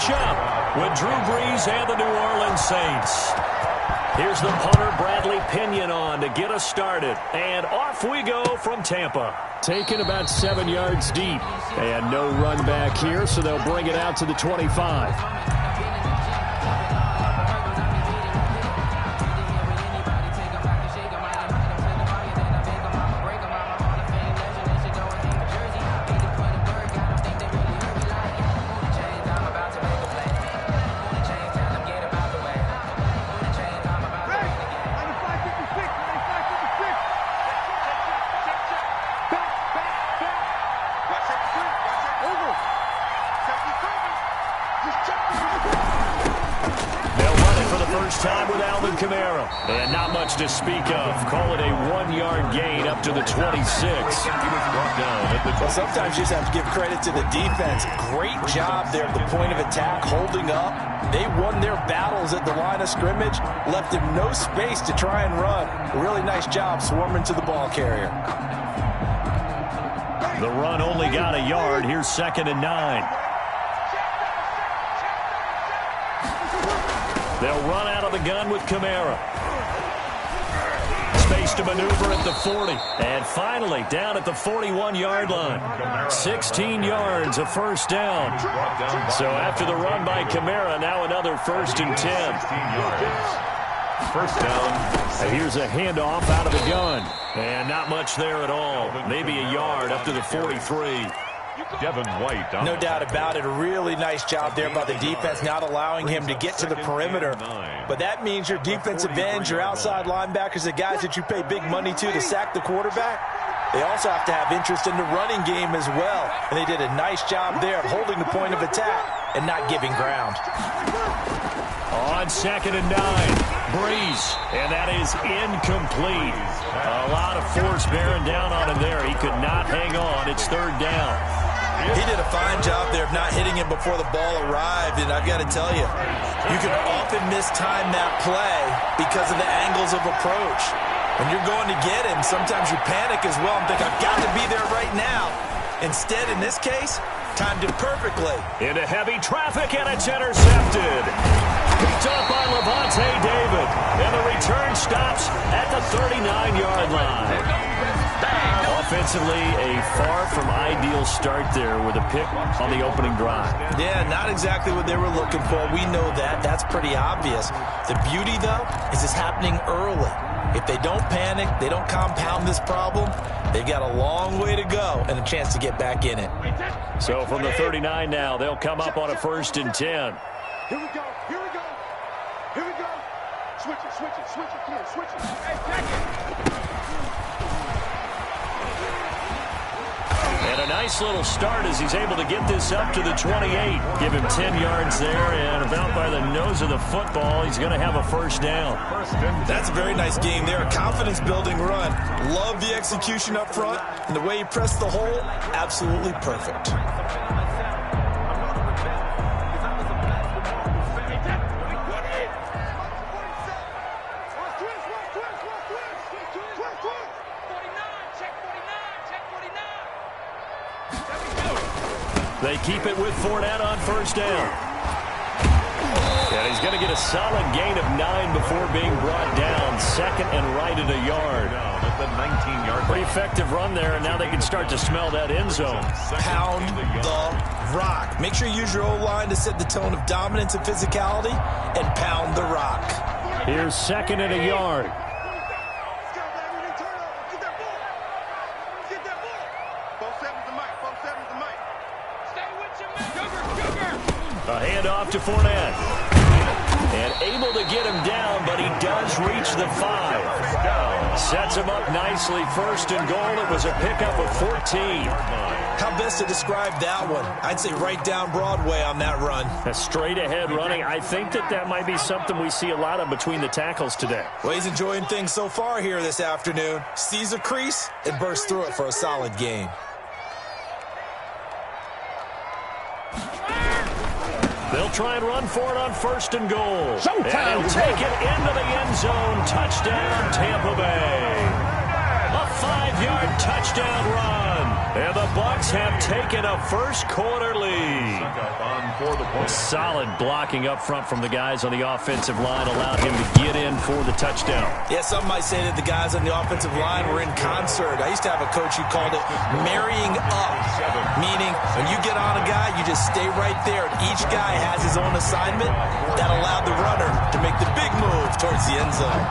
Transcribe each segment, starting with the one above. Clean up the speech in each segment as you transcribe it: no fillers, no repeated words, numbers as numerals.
matchup with Drew Brees and the New Orleans Saints. Here's the punter, Bradley Pinion, on to get us started. And off we go from Tampa. Taken about 7 yards deep. And no run back here, so they'll bring it out to the 25. And not much to speak of. Call it a 1-yard gain up to the 26. Well, sometimes you just have to give credit to the defense. Great job there at the point of attack, holding up. They won their battles at the line of scrimmage, left them no space to try and run. A really nice job swarming to the ball carrier. The run only got a yard. Here's 2nd and 9. They'll run out of the gun with Kamara. Space to maneuver at the 40. And finally, down at the 41-yard line. 16 yards, a first down. So after the run by Kamara, now another 1st and 10. First down. And here's a handoff out of the gun. And not much there at all. Maybe a yard up to the 43. Devin White. No doubt about it. A really nice job there by the defense, not allowing him to get to the perimeter. But that means your defensive ends, your outside linebackers, the guys that you pay big money to sack the quarterback, they also have to have interest in the running game as well. And they did a nice job there of holding the point of attack and not giving ground. On 2nd and 9, Brees, and that is incomplete. A lot of force bearing down on him there. He could not hang on. It's 3rd down. He did a fine job there of not hitting him before the ball arrived, and I've got to tell you, you can often mistime that play because of the angles of approach. When you're going to get him, sometimes you panic as well and think, I've got to be there right now. Instead, in this case, timed it perfectly. Into heavy traffic, and it's intercepted. Picked up by Levante David, and the return stops at the 39-yard line. Offensively, a far from ideal start there with a pick on the opening drive. Yeah, not exactly what they were looking for. We know that. That's pretty obvious. The beauty, though, is it's happening early. If they don't panic, they don't compound this problem, they've got a long way to go and a chance to get back in it. So from the 39 now, they'll come up on a 1st and 10. Here we go. Here we go. Here we go. Switch it, switch it, switch it. Come on, switch it. Hey, back it. And a nice little start as he's able to get this up to the 28. Give him 10 yards there, and about by the nose of the football, he's going to have a 1st down. That's a very nice game there. A confidence-building run. Love the execution up front, and the way he pressed the hole, absolutely perfect. They keep it with Fournette on 1st down. And he's going to get a solid gain of 9 before being brought down. 2nd and right at a yard. Pretty effective run there, and now they can start to smell that end zone. Pound the rock. Make sure you use your O-line to set the tone of dominance and physicality, and pound the rock. Here's 2nd and a yard. A handoff to Fournette. And able to get him down, but he does reach the 5. Sets him up nicely. 1st and goal. It was a pickup of 14. How best to describe that one? I'd say right down Broadway on that run. A straight ahead running. I think that might be something we see a lot of between the tackles today. Well, he's enjoying things so far here this afternoon. Sees a crease and bursts through it for a solid gain. They'll try and run for it on 1st and goal. Showtime. And he'll take it into the end zone. Touchdown, Tampa Bay. A 5-yard touchdown run. And the Bucs have taken a 1st quarter lead. Solid blocking up front from the guys on the offensive line allowed him to get in for the touchdown. Yeah, some might say that the guys on the offensive line were in concert. I used to have a coach who called it marrying up, meaning when you get on a guy, you just stay right there. And each guy has his own assignment that allowed the runner to make the big move towards the end zone.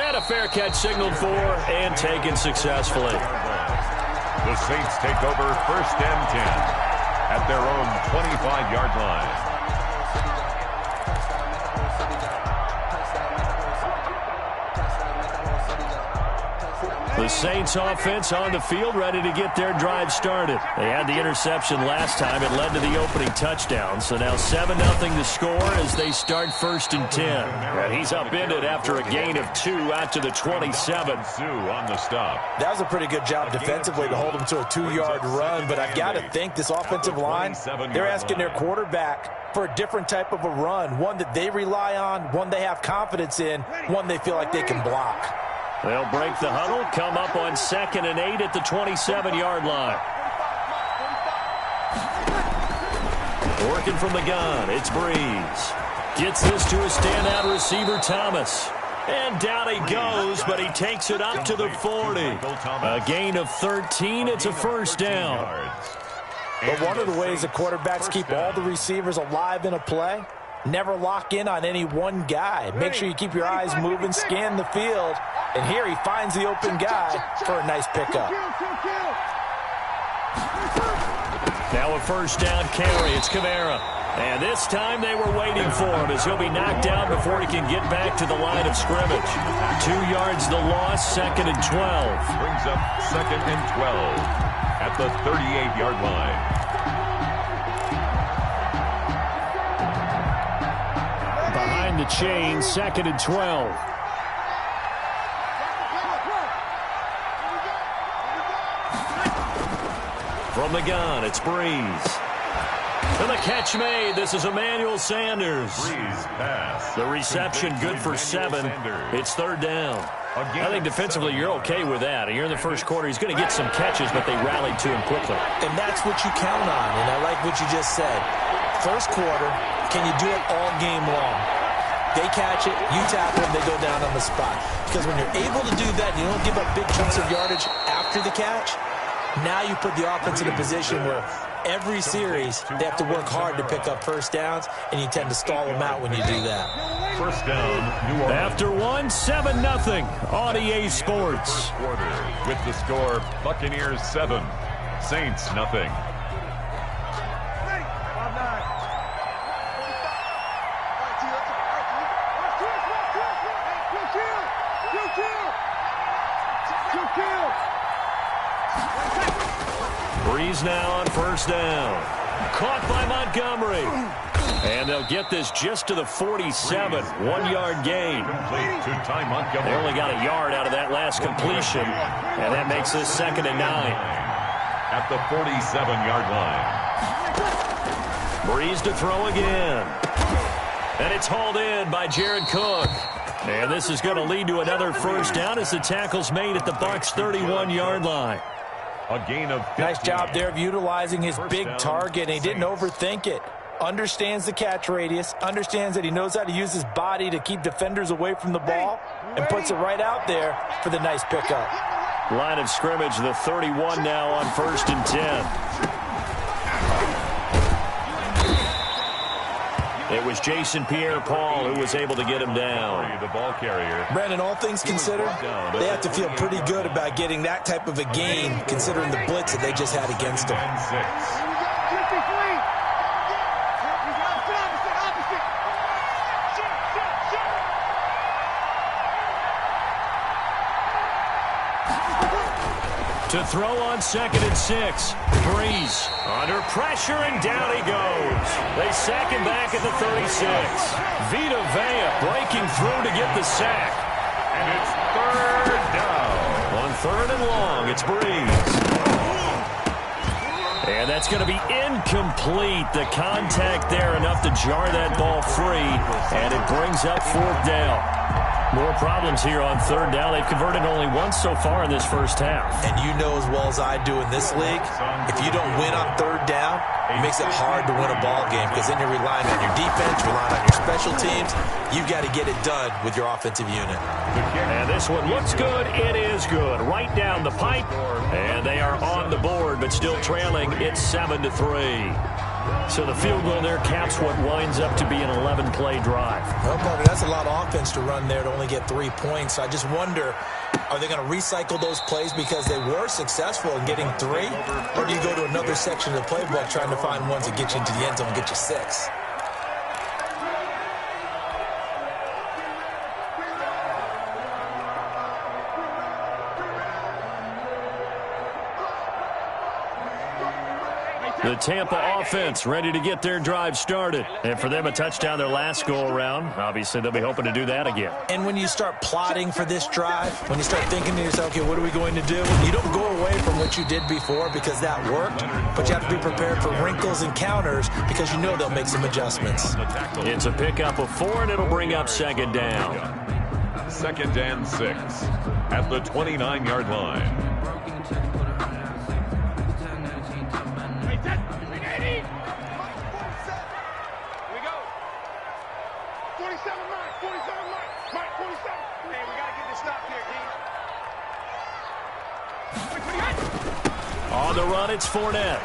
And a fair catch signaled for and taken successfully. The Saints take over 1st and 10 at their own 25-yard line. The Saints offense on the field, ready to get their drive started. They had the interception last time. It led to the opening touchdown. So now 7-0 to score as they start 1st and 10. And he's upended after a gain of 2 out to the 27. Sue on the stop. That was a pretty good job defensively to hold him to a 2-yard run. But I've got to think this offensive line, they're asking their quarterback for a different type of a run. One that they rely on, one they have confidence in, one they feel like they can block. They'll break the huddle, come up on 2nd and 8 at the 27-yard line. Working from the gun, it's Breeze. Gets this to a standout receiver, Thomas. And down he goes, but he takes it up to the 40. A gain of 13, it's a 1st down. But one of the ways the quarterbacks keep all the receivers alive in a play, never lock in on any one guy. Make sure you keep your eyes moving, scan the field. And here he finds the open guy for a nice pickup. Now a 1st down carry. It's Kamara. And this time they were waiting for him as he'll be knocked down before he can get back to the line of scrimmage. 2 yards the loss, 2nd and 12. Brings up 2nd and 12 at the 38-yard line. Behind the chain, 2nd and 12. From the gun, it's Breeze. And the catch made. This is Emmanuel Sanders. Breeze pass. The reception good for 7. It's 3rd down. I think defensively you're okay with that. You're in the first quarter. He's going to get some catches, but they rallied to him quickly. And that's what you count on, and I like what you just said. First quarter, can you do it all game long? They catch it, you tackle them, they go down on the spot. Because when you're able to do that, you don't give up big chunks of yardage after the catch. Now you put the offense in a position where every series they have to work hard to pick up 1st downs, and you tend to stall them out when you do that. 1st down, New Orleans. After 7-0 on EA Sports. Quarter with the score, Buccaneers 7, Saints nothing. Breeze now on 1st down. Caught by Montgomery. And they'll get this just to the 47. 1-yard gain. Complete to Ty Montgomery. They only got a yard out of that last completion. And that makes this 2nd and 9. At the 47-yard line. Breeze to throw again. And it's hauled in by Jared Cook. And this is going to lead to another 1st down as the tackle's made at the Bucs' 31-yard line. A gain of 15. Nice job there of utilizing his big target. And he didn't overthink it. Understands the catch radius. Understands that he knows how to use his body to keep defenders away from the ball. And puts it right out there for the nice pickup. Line of scrimmage, the 31 now on 1st and 10. It was Jason Pierre-Paul who was able to get him down. The ball carrier. Brandon, all things considered, they have to feel pretty good about getting that type of a gain, considering the blitz that they just had against them. 9-6. To throw on 2nd and 6. Breeze under pressure, and down he goes. They sack him back at the 36. Vita Vea breaking through to get the sack. And it's 3rd down. On 3rd and long, it's Breeze. And that's going to be incomplete. The contact there enough to jar that ball free, and it brings up 4th down. More problems here on third down. They've converted only once so far in this first half. And you know as well as I do in this league, if you don't win on third down, it makes it hard to win a ball game because then you're relying on your defense, relying on your special teams. You've got to get it done with your offensive unit. And this one looks good. It is good. Right down the pipe. And they are on the board, but still trailing. It's 7-3. So the field goal there caps what winds up to be an 11-play drive. Well, Bobby, that's a lot of offense to run there to only get 3 points. I just wonder, are they going to recycle those plays because they were successful in getting 3? Or do you go to another section of the playbook trying to find ones that get you into the end zone and get you 6? The Tampa offense ready to get their drive started. And for them, a touchdown their last go-around. Obviously, they'll be hoping to do that again. And when you start plotting for this drive, when you start thinking to yourself, okay, what are we going to do? You don't go away from what you did before because that worked, but you have to be prepared for wrinkles and counters because you know they'll make some adjustments. It's a pickup of 4, and it'll bring up second down. 2nd and 6 at the 29-yard line. On the run, it's Fournette.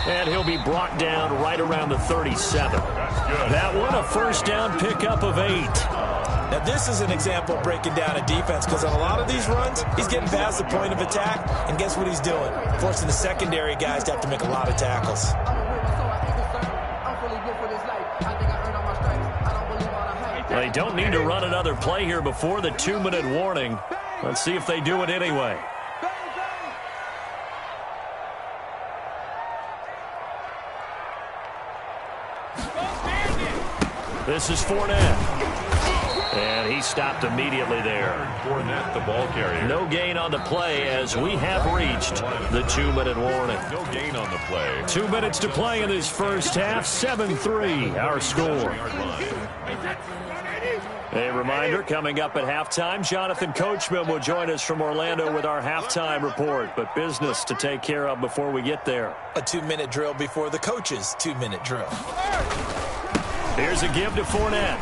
And he'll be brought down right around the 37. That one, a first down pickup of 8. Now, this is an example of breaking down a defense because on a lot of these runs, he's getting past the point of attack, and guess what he's doing? Forcing the secondary guys to have to make a lot of tackles. They don't need to run another play here before the 2-minute warning. Let's see if they do it anyway. This is Fournette. And he stopped immediately there. Fournette, the ball carrier. No gain on the play as we have reached the 2-minute warning. No gain on the play. 2 minutes to play in this first half. 7-3, our score. A reminder, coming up at halftime, Jonathan Coachman will join us from Orlando with our halftime report. But business to take care of before we get there. A 2-minute drill before the coach's 2-minute drill. Here's a give to Fournette.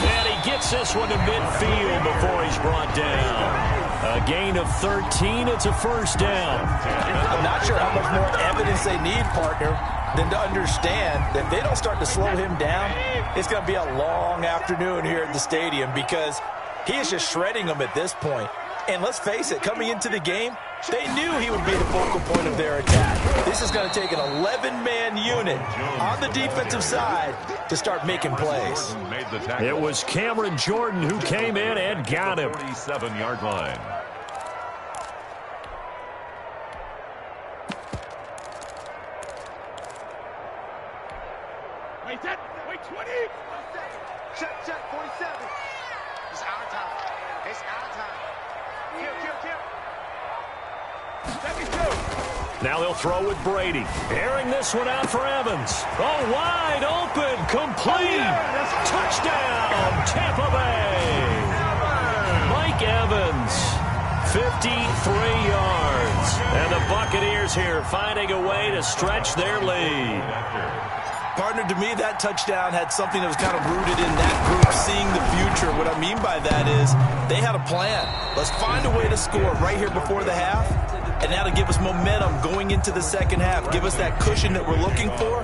And he gets this one to midfield before he's brought down. A gain of 13. It's a first down. I'm not sure how much more evidence they need, partner, than to understand that if they don't start to slow him down, it's going to be a long afternoon here at the stadium because he is just shredding them at this point. And let's face it, coming into the game, they knew he would be the focal point of their attack. This is going to take an 11-man unit on the defensive side to start making plays. It was Cameron Jordan who came in and got him. 37-yard line. Wait, 20. Check, 47. It's our time. It's our time. Kill. 72. Now they'll throw with Brady. Airing this one out for Evans. Oh, wide open, complete. Touchdown, Tampa Bay. Mike Evans, 53 yards. And the Buccaneers here finding a way to stretch their lead. Partner, to me, that touchdown had something that was kind of rooted in that group, seeing the future. What I mean by that is they had a plan. Let's find a way to score right here before the half, and that'll give us momentum going into the second half, give us that cushion that we're looking for.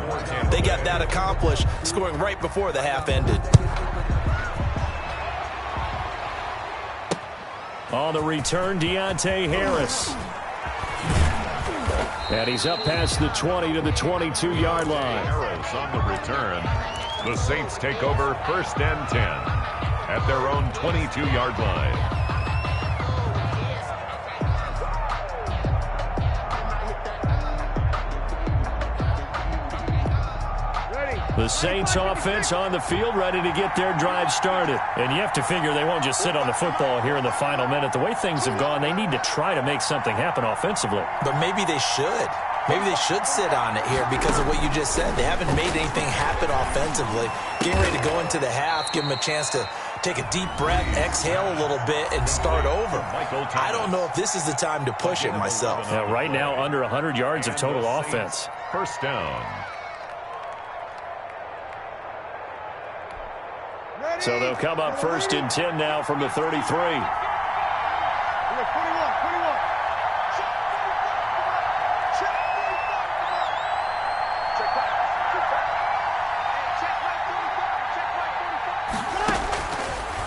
They got that accomplished, scoring right before the half ended. On the return, Deontay Harris. And he's up past the 20 to the 22-yard line. Harris on the return. The Saints take over 1st and 10 at their own 22-yard line. The Saints offense on the field, ready to get their drive started. And you have to figure they won't just sit on the football here in the final minute. The way things have gone, they need to try to make something happen offensively. But maybe they should. Maybe they should sit on it here because of what you just said. They haven't made anything happen offensively. Getting ready to go into the half, give them a chance to take a deep breath, exhale a little bit, and start over. I don't know if this is the time to push it myself. Yeah, right now, under 100 yards of total offense. First down. So they'll come up first and 10 now from the 33. 21.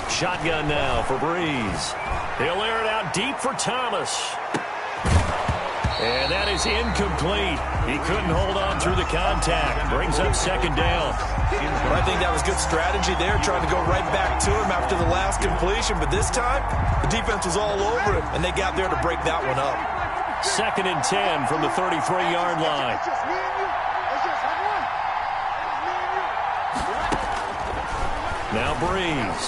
Shotgun now for Breeze. He'll air it out deep for Thomas. And that is incomplete. He couldn't hold on through the contact. Brings up second down. I think that was good strategy there, trying to go right back to him after the last completion. But this time, the defense was all over him, and they got there to break that one up. Second and 10 from the 33-yard line. It's just me and you. It's just one. It's me and you. Now Breeze.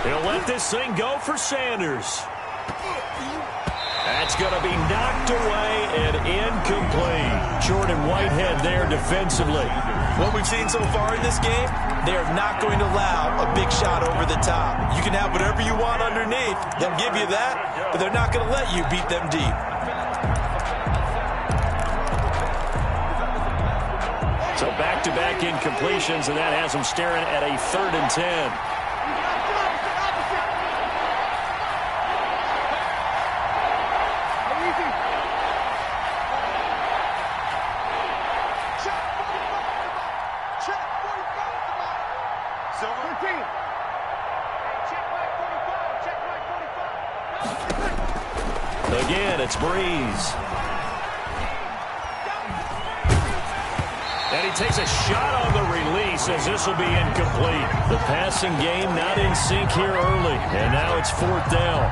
He'll let this thing go for Sanders. That's going to be knocked away and incomplete. Jordan Whitehead there defensively. What we've seen so far in this game, they are not going to allow a big shot over the top. You can have whatever you want underneath. They'll give you that, but they're not going to let you beat them deep. So back-to-back incompletions, and that has them staring at a 3rd and 10. Again, it's Breeze. And he takes a shot on the release as this will be incomplete. The passing game not in sync here early. And now it's 4th down.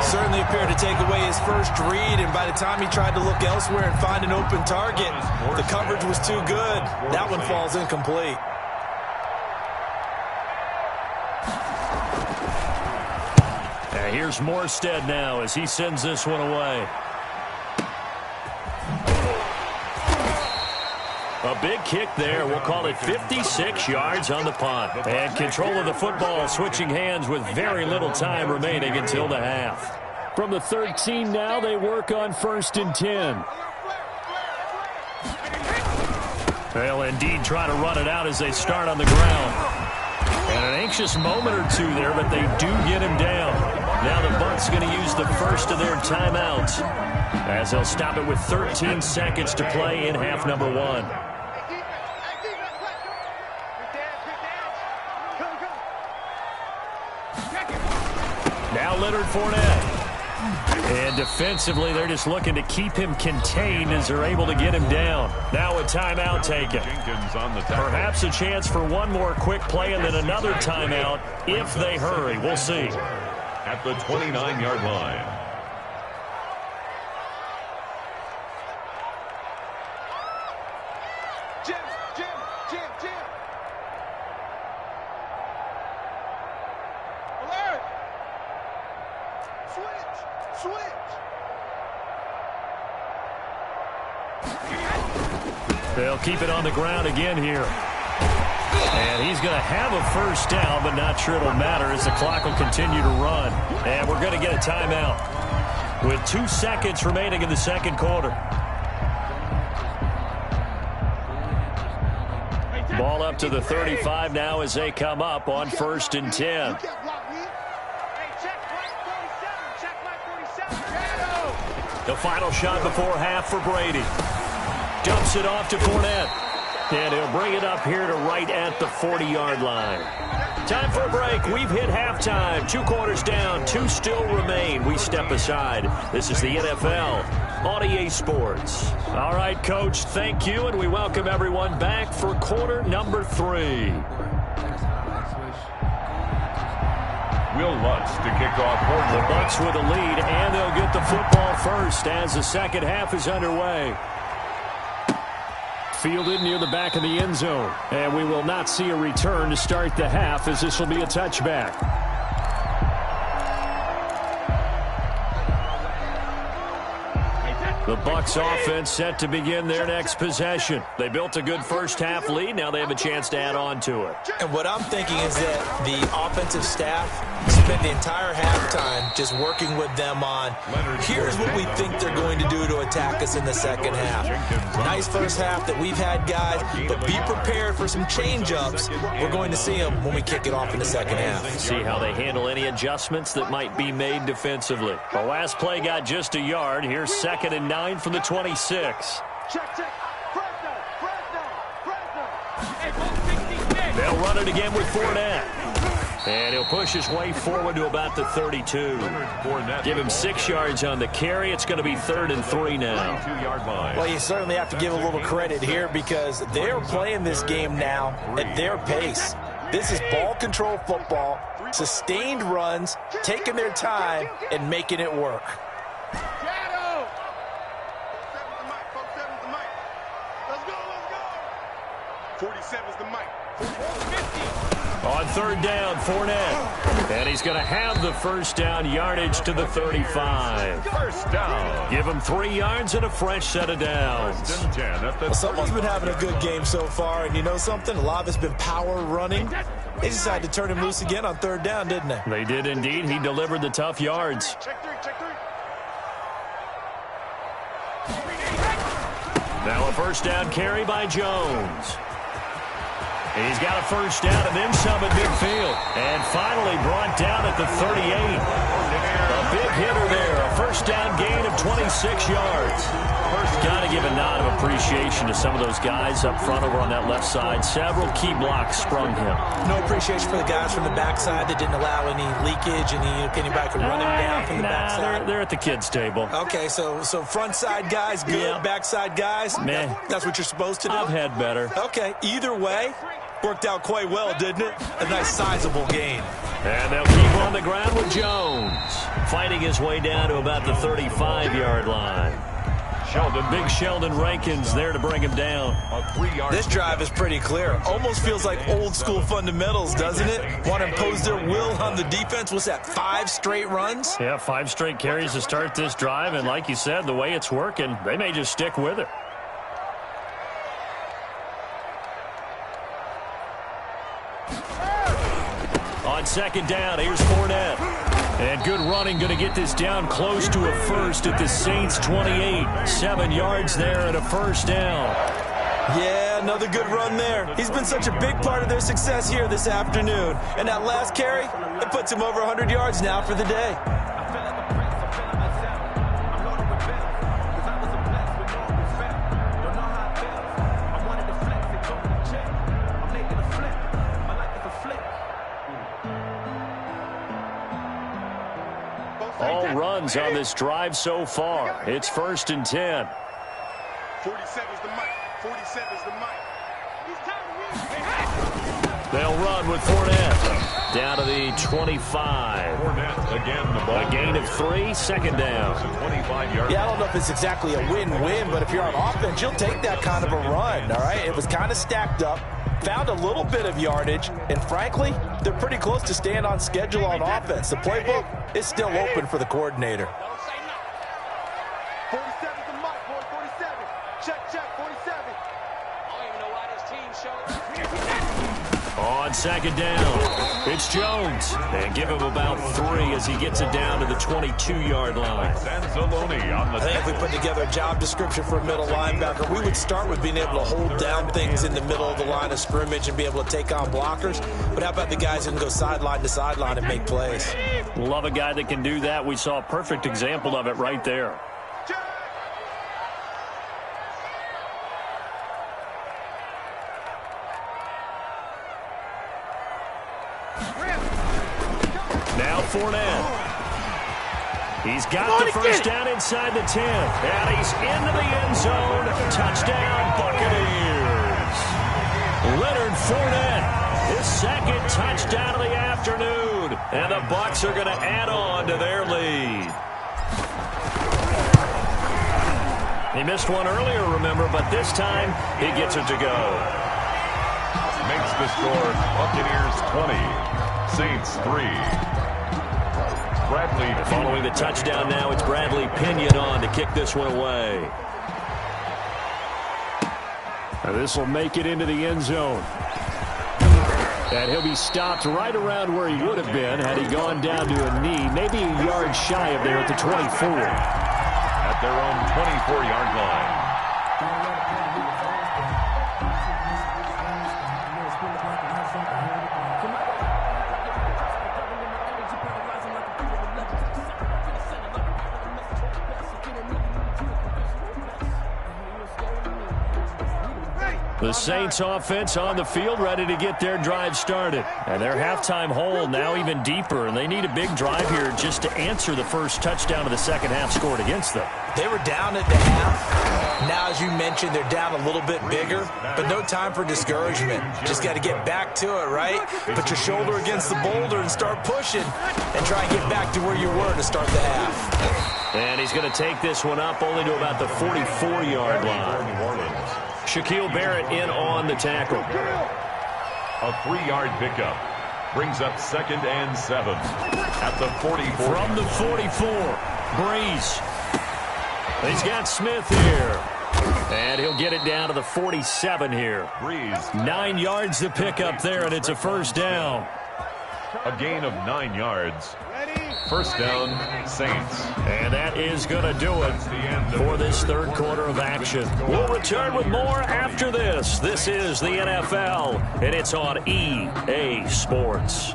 Certainly appeared to take away his first read, and by the time he tried to look elsewhere and find an open target, the coverage was too good. That one falls incomplete. Here's Morstead now as he sends this one away. A big kick there. We'll call it 56 yards on the punt. And control of the football switching hands with very little time remaining until the half. From the 13 now, they work on 1st and 10. They'll indeed try to run it out as they start on the ground. And an anxious moment or two there, but they do get him down. Now the Bucs going to use the first of their timeouts as they'll stop it with 13 seconds to play in half number 1. Now Leonard Fournette. And defensively, they're just looking to keep him contained as they're able to get him down. Now a timeout taken. Perhaps a chance for one more quick play and then another timeout if they hurry. We'll see. At the 29-yard line. Jim. Alert. Switch. They'll keep it on the ground again here. And he's going to have a first down, but not sure it'll matter as the clock will continue to run. And we're going to get a timeout with 2 seconds remaining in the second quarter. Ball up to the 35 now as they come up on 1st and 10. The final shot before half for Brady. Dumps it off to Fournette. And he'll bring it up here to right at the 40-yard line. Time for a break. We've hit halftime. 2 quarters down. 2 still remain. We step aside. This is the NFL on EA Sports. All right, Coach, thank you, and we welcome everyone back for quarter number 3. Will Lutz to kick off for the Bucs with a lead, and they'll get the football first as the second half is underway. Fielded near the back of the end zone. And we will not see a return to start the half as this will be a touchback. The Bucs offense set to begin their next possession. They built a good first-half lead. Now they have a chance to add on to it. And what I'm thinking is that the offensive staff spent the entire halftime just working with them on, here's what we think they're going to do to attack us in the second half. Nice first half that we've had, guys, but be prepared for some change-ups. We're going to see them when we kick it off in the second half. See how they handle any adjustments that might be made defensively. The last play got just a yard. Here's 2nd and 9 from the 26. Check. They'll run it again with Fournette. And he'll push his way forward to about the 32. Give him 6 yards on the carry. It's going to be 3rd and 3 now. Well, you certainly have to give a little credit here because they're playing this game now at their pace. This is ball control football, sustained runs, taking their time, and making it work. 47's the mic. On 3rd down, Fournette. And he's going to have the first down, yardage to the 35. First down. Give him 3 yards and a fresh set of downs. Well, someone's been having a good game so far, and you know something? A lot of it's been power running. They decided to turn him loose again on 3rd down, didn't they? They did indeed. He delivered the tough yards. Check three. Now a first down carry by Jones. He's got a first down and then some at midfield. And finally brought down at the 38. A big hitter there. A first down gain of 26 yards. Got to give a nod of appreciation to some of those guys up front over on that left side. Several key blocks sprung him. No appreciation for the guys from the backside that didn't allow any leakage, anybody could run him down from the backside. They're at the kids' table. Okay, so front side guys, good. Yeah. Backside guys, Meh. That's what you're supposed to do? I've had better. Okay, either way, worked out quite well, didn't it? A nice sizable gain. And they'll keep on the ground with Jones. Fighting his way down to about the 35-yard line. Big Sheldon Rankins there to bring him down. This drive is pretty clear. Almost feels like old school fundamentals, doesn't it? Want to impose their will on the defense. What's that, 5 straight runs? Yeah, 5 straight carries to start this drive. And like you said, the way it's working, they may just stick with it. On 2nd down, here's Fournette. And good running, going to get this down close to a first at the Saints' 28. 7 yards there and a first down. Yeah, another good run there. He's been such a big part of their success here this afternoon. And that last carry, it puts him over 100 yards now for the day. All runs on this drive so far. It's 1st and 10. 47's the mic. 47's the mic. They'll run with Fournette. Down to the 25. Fournette again, the ball. A gain of 3, 2nd down. 25-yard. Yeah, I don't know if it's exactly a win-win, but if you're on offense, you'll take that kind of a run, all right? It was kind of stacked up, found a little bit of yardage, and frankly, they're pretty close to staying on schedule on offense. The playbook is still open for the coordinator. 47's the mic, boy. 47. Check. 47. I don't even know why this team showed. On 2nd down, it's Jones. And give him about 3 as he gets it down to the 22-yard line. Sanzalone on the I think if we put together a job description for a middle linebacker, we would start with being able to hold down things in the middle of the line of scrimmage and be able to take on blockers. But how about the guys who can go sideline to sideline and make plays? Love a guy that can do that. We saw a perfect example of it right there. Now Fournette. He's got the first down inside the 10. And he's into the end zone. Touchdown, Buccaneers. Leonard Fournette, his 2nd touchdown of the afternoon. And the Bucs are going to add on to their lead. He missed one earlier, remember, but this time he gets it to go. makes the score Buccaneers 20, Saints 3. Bradley. Following the touchdown now, it's Bradley Pinion on to kick this one away. This will make it into the end zone. And he'll be stopped right around where he would have been had he gone down to a knee, maybe a yard shy of there at the 24. At their own 24-yard line. The Saints offense on the field, ready to get their drive started. And their halftime hole now even deeper, and they need a big drive here just to answer the first touchdown of the second half scored against them. They were down at the half. Now, as you mentioned, they're down a little bit bigger, but no time for discouragement. Just got to get back to it, right? Put your shoulder against the boulder and start pushing and try and get back to where you were to start the half. And he's going to take this one up only to about the 44-yard line. Shaquille Barrett in on the tackle. A 3-yard pickup brings up 2nd and 7 at the 44. From the 44, Breeze. He's got Smith here. And he'll get it down to the 47 here. Breeze. 9 yards to pick up there, and it's a first down. A gain of 9 yards. First down, Saints. And that is going to do it for this third quarter of action. We'll return with more after this. This is the NFL, and it's on EA Sports.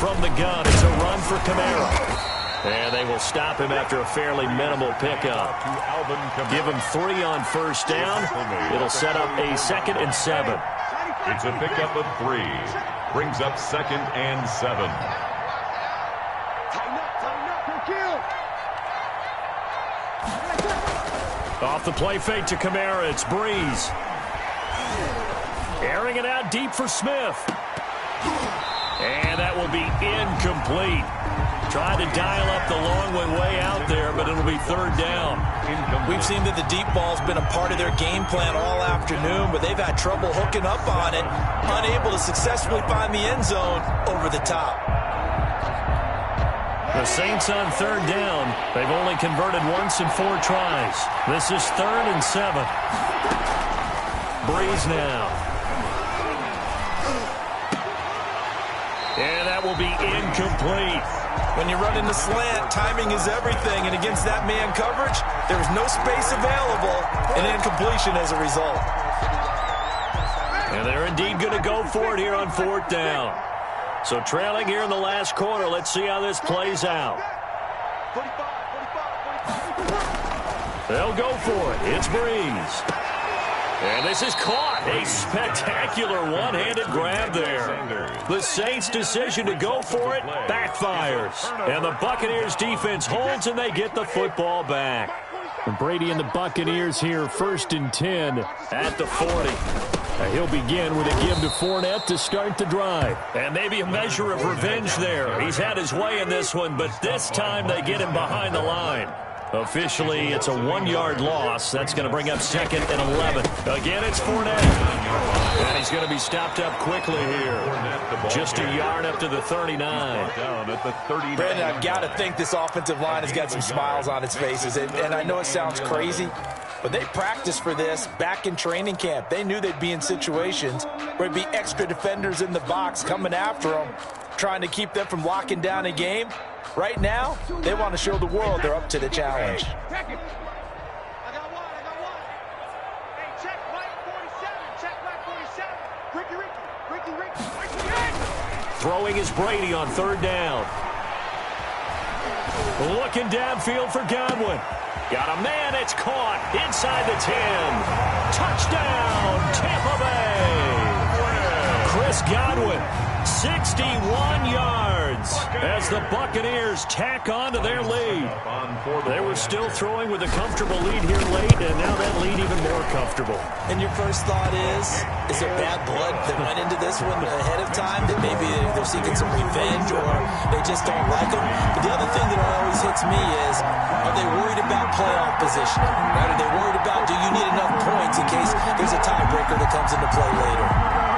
From the gun, it's a run for Camara. And they will stop him after a fairly minimal pickup. Give him 3 on first down. It'll set up a 2nd and 7. It's a pickup of 3. Brings up 2nd and 7. Off the play fake to Camara, it's Breeze. Airing it out deep for Smith. And that will be incomplete. Tried to dial up the long way out there, but it'll be third down. We've seen that the deep ball's been a part of their game plan all afternoon, but they've had trouble hooking up on it, unable to successfully find the end zone over the top. The Saints on third down. They've only converted once in 4 tries. This is 3rd and 7. Breeze now. And that will be incomplete. When you run in the slant, timing is everything, and against that man coverage, there was no space available, and incompletion as a result. And they're indeed going to go for it here on 4th down. So trailing here in the last quarter, let's see how this plays out. They'll go for it. It's Breeze. And this is caught. A spectacular one-handed grab there. The Saints' decision to go for it backfires. And the Buccaneers defense holds, and they get the football back. And Brady and the Buccaneers here, 1st and 10 at the 40. He'll begin with a give to Fournette to start the drive. And maybe a measure of revenge there. He's had his way in this one, but this time they get him behind the line. Officially, it's a 1-yard loss. That's going to bring up 2nd and 11. Again, it's Fournette. And he's going to be stopped up quickly here. Just a yard up to the 39. Down at the 39. Brandon, I've got to think this offensive line has got some smiles on its faces. And I know it sounds crazy, but they practiced for this back in training camp. They knew they'd be in situations where it'd be extra defenders in the box coming after them, trying to keep them from locking down a game. Right now, they want to show the world they're up to the challenge. Throwing is Brady on 3rd down. Looking downfield for Godwin. Got a man, it's caught inside the 10. Touchdown, Tampa Bay. Chris Godwin, 61 yards as the Buccaneers tack on to their lead. They were still throwing with a comfortable lead here late, and now that lead even more comfortable. And your first thought is there bad blood that went into this one ahead of time, that maybe they're seeking some revenge or they just don't like them? But the other thing that always hits me is, are they worried about playoff positioning? Right? Are they worried about, do you need enough points in case there's a tiebreaker that comes into play later?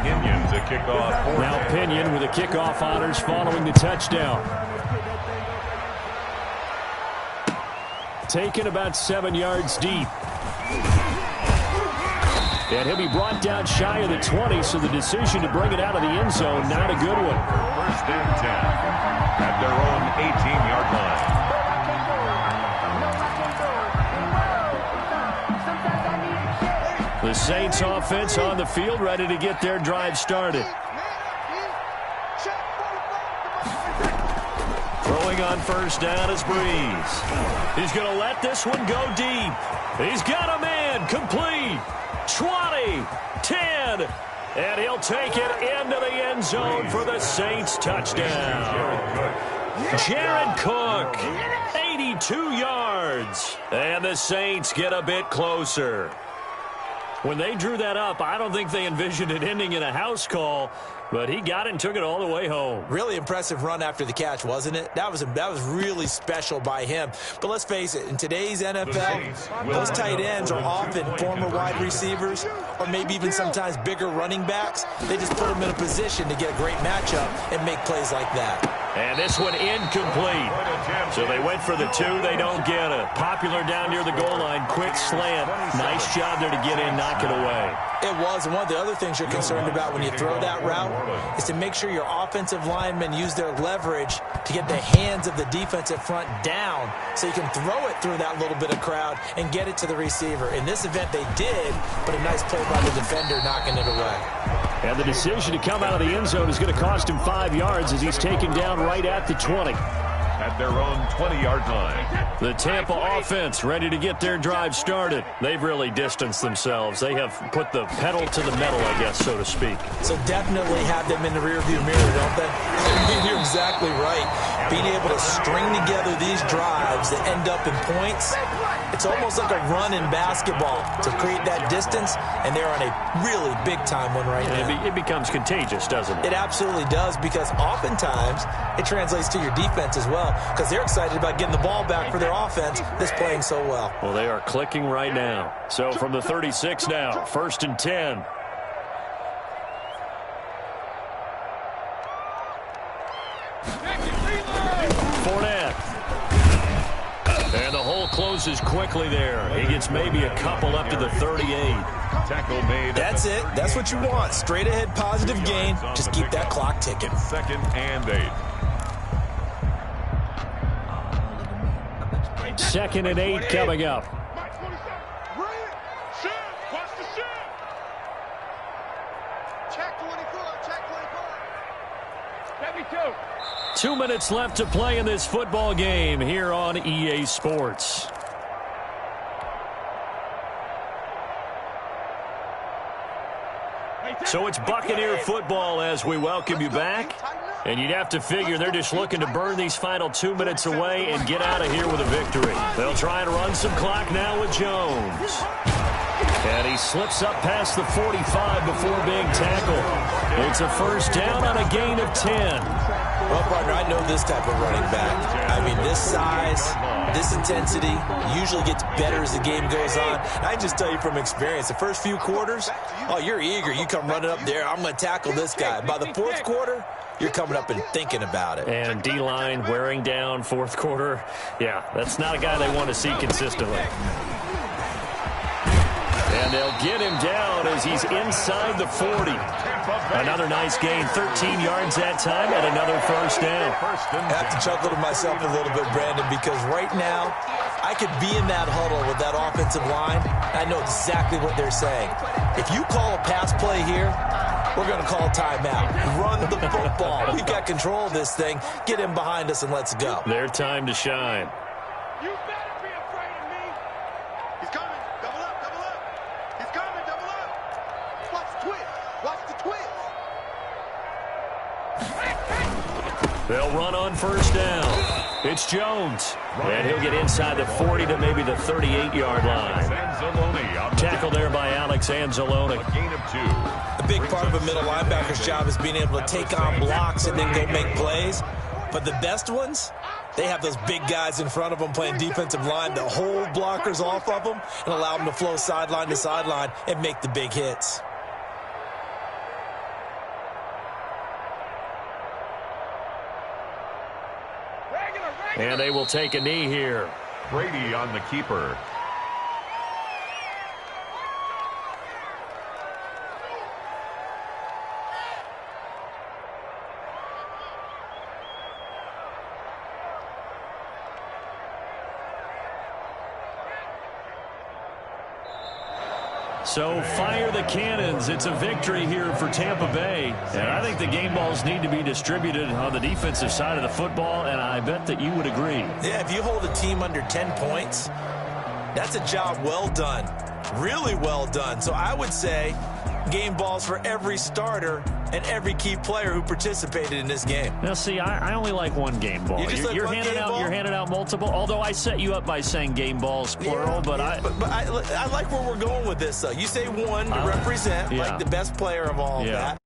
Pinion to kick off. Now Pinion with the kickoff honors following the touchdown. Taken about 7 yards deep. And he'll be brought down shy of the 20, so the decision to bring it out of the end zone, not a good one. First and 10 at their own 18-yard line. The Saints offense on the field, ready to get their drive started. Throwing on first down is Breeze. He's going to let this one go deep. He's got a man, complete. 20, 10, and he'll take it into the end zone for the Saints touchdown. Jared Cook, 82 yards, and the Saints get a bit closer. When they drew that up, I don't think they envisioned it ending in a house call, but he got it and took it all the way home. Really impressive run after the catch, wasn't it? That was really special by him. But let's face it, in today's NFL, those tight ends are often former wide receivers or maybe even sometimes bigger running backs. They just put them in a position to get a great matchup and make plays like that. And this one incomplete. So they went for the two. They don't get it. Popular down near the goal line. Quick slant. Nice job there to get in, knock it away. It was. And one of the other things you're concerned about when you throw that route is to make sure your offensive linemen use their leverage to get the hands of the defensive front down so you can throw it through that little bit of crowd and get it to the receiver. In this event, they did, but a nice play by the defender knocking it away. And the decision to come out of the end zone is going to cost him 5 yards as he's taken down right at the 20. At their own 20-yard line. The Tampa offense ready to get their drive started. They've really distanced themselves. They have put the pedal to the metal, I guess, so to speak. So definitely have them in the rearview mirror, don't they? I mean, you're exactly right. Being able to string together these drives that end up in points, it's almost like a run in basketball to create that distance, and they're on a really big-time one right now. It becomes contagious, doesn't it? It absolutely does, because oftentimes it translates to your defense as well, because they're excited about getting the ball back for their offense that's playing so well. Well, they are clicking right now. So from the 36 now, first and 10. Fournette. And the hole closes quickly there. He gets maybe a couple up to the 38. Tackle made. That's it. That's what you want. Straight ahead positive gain. Just keep that clock ticking. 2nd and 8. 2nd and 8 coming up. Check 24, check 24. 2 minutes left to play in this football game here on EA Sports. So it's Buccaneer football as we welcome you back. And you'd have to figure they're just looking to burn these final 2 minutes away and get out of here with a victory. They'll try and run some clock now with Jones. And he slips up past the 45 before being tackled. It's a first down on a gain of 10. Well, partner, I know this type of running back. I mean, this size, this intensity usually gets better as the game goes on. And I just tell you from experience, the first few quarters, oh, you're eager. You come running up there, I'm going to tackle this guy. By the fourth quarter, you're coming up and thinking about it. And D-line wearing down fourth quarter. Yeah, that's not a guy they want to see consistently. And they'll get him down as he's inside the 40. Another nice gain, 13 yards that time, and another first down. I have to chuckle to myself a little bit, Brandon, because right now I could be in that huddle with that offensive line. I know exactly what they're saying. If you call a pass play here, we're going to call timeout. Run the football. We've got control of this thing. Get him behind us and let's go. Their time to shine. You better be afraid of me. He's coming. Double up, double up. He's coming, double up. Watch the twist. Watch the twist. They'll run on first down. It's Jones. And he'll get inside the 40 to maybe the 38-yard line. Tackle there by Alex Anzalone. Gain of 2. A big part of a middle linebacker's job is being able to take on blocks and then go make plays. But the best ones, they have those big guys in front of them playing defensive line to hold blockers off of them and allow them to flow sideline to sideline and make the big hits. And they will take a knee here. Brady on the keeper. So fire the cannons. It's a victory here for Tampa Bay. And I think the game balls need to be distributed on the defensive side of the football, and I bet that you would agree. Yeah, if you hold a team under 10 points, that's a job well done. Really well done. So I would say game balls for every starter and every key player who participated in this game. Now, see, I only like one game ball. You're handing out multiple. Although I set you up by saying game balls plural, but I like where we're going with this. Though you say one to represent like the best player of all of that.